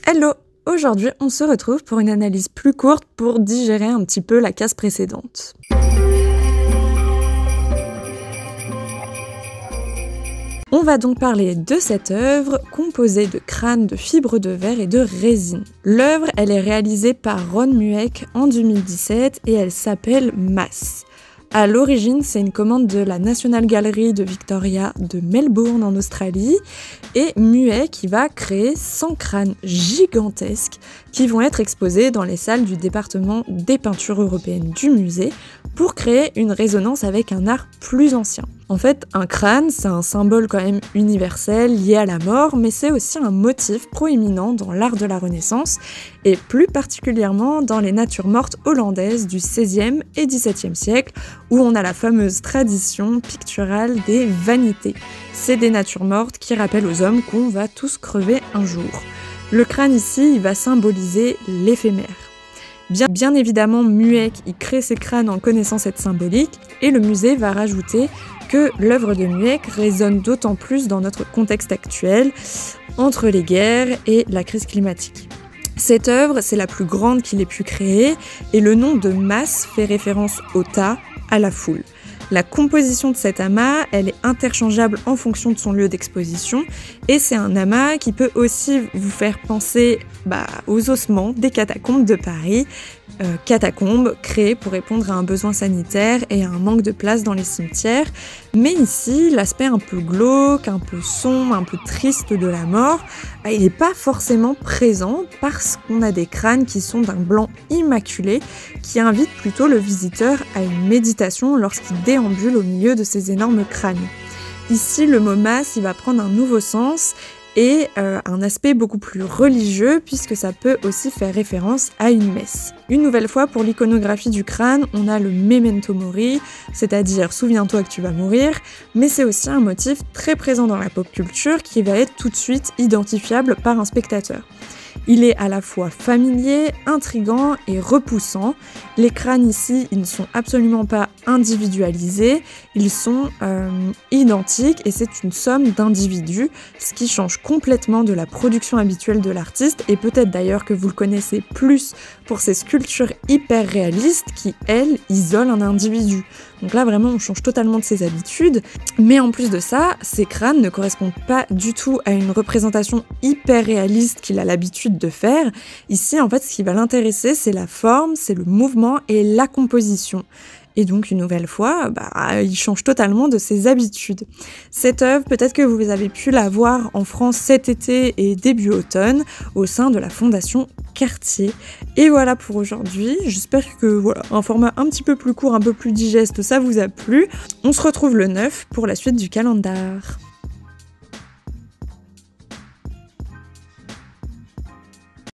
Hello! Aujourd'hui, on se retrouve pour une analyse plus courte pour digérer un petit peu la case précédente. On va donc parler de cette œuvre composée de crânes, de fibres de verre et de résine. L'œuvre, elle est réalisée par Ron Mueck en 2017 et elle s'appelle Mass. À l'origine, c'est une commande de la National Gallery de Victoria de Melbourne en Australie et Mueck qui va créer 100 crânes gigantesques qui vont être exposés dans les salles du département des peintures européennes du musée pour créer une résonance avec un art plus ancien. En fait, un crâne, c'est un symbole quand même universel lié à la mort, mais c'est aussi un motif proéminent dans l'art de la Renaissance, et plus particulièrement dans les natures mortes hollandaises du XVIe et XVIIe siècle, où on a la fameuse tradition picturale des vanités. C'est des natures mortes qui rappellent aux hommes qu'on va tous crever un jour. Le crâne ici, il va symboliser l'éphémère. Bien évidemment, Mueck il crée ses crânes en connaissant cette symbolique, et le musée va rajouter que l'œuvre de Mueck résonne d'autant plus dans notre contexte actuel, entre les guerres et la crise climatique. Cette œuvre, c'est la plus grande qu'il ait pu créer, et le nom de masse fait référence au tas, à la foule. La composition de cet amas, elle est interchangeable en fonction de son lieu d'exposition, et c'est un amas qui peut aussi vous faire penser aux ossements des catacombes de Paris, catacombes créées pour répondre à un besoin sanitaire et à un manque de place dans les cimetières. Mais ici, l'aspect un peu glauque, un peu sombre, un peu triste de la mort, il n'est pas forcément présent parce qu'on a des crânes qui sont d'un blanc immaculé qui invitent plutôt le visiteur à une méditation lorsqu'il déambule au milieu de ces énormes crânes. Ici, le mot masse, il va prendre un nouveau sens et un aspect beaucoup plus religieux puisque ça peut aussi faire référence à une messe. Une nouvelle fois, pour l'iconographie du crâne, on a le memento mori, c'est-à-dire souviens-toi que tu vas mourir, mais c'est aussi un motif très présent dans la pop culture qui va être tout de suite identifiable par un spectateur. Il est à la fois familier, intriguant et repoussant. Les crânes ici, ils ne sont absolument pas individualisés, ils sont identiques et c'est une somme d'individus, ce qui change complètement de la production habituelle de l'artiste et peut-être d'ailleurs que vous le connaissez plus pour ces sculptures hyper réalistes qui, elles, isolent un individu. Donc là, vraiment, on change totalement de ses habitudes. Mais en plus de ça, ces crânes ne correspondent pas du tout à une représentation hyper réaliste qu'il a l'habitude de faire. Ici, en fait, ce qui va l'intéresser, c'est la forme, c'est le mouvement et la composition. Et donc, une nouvelle fois, il change totalement de ses habitudes. Cette œuvre, peut-être que vous avez pu la voir en France cet été et début automne, au sein de la Fondation Cartier. Et voilà pour aujourd'hui. J'espère que un format un petit peu plus court, un peu plus digeste, ça vous a plu. On se retrouve le 9 pour la suite du calendar.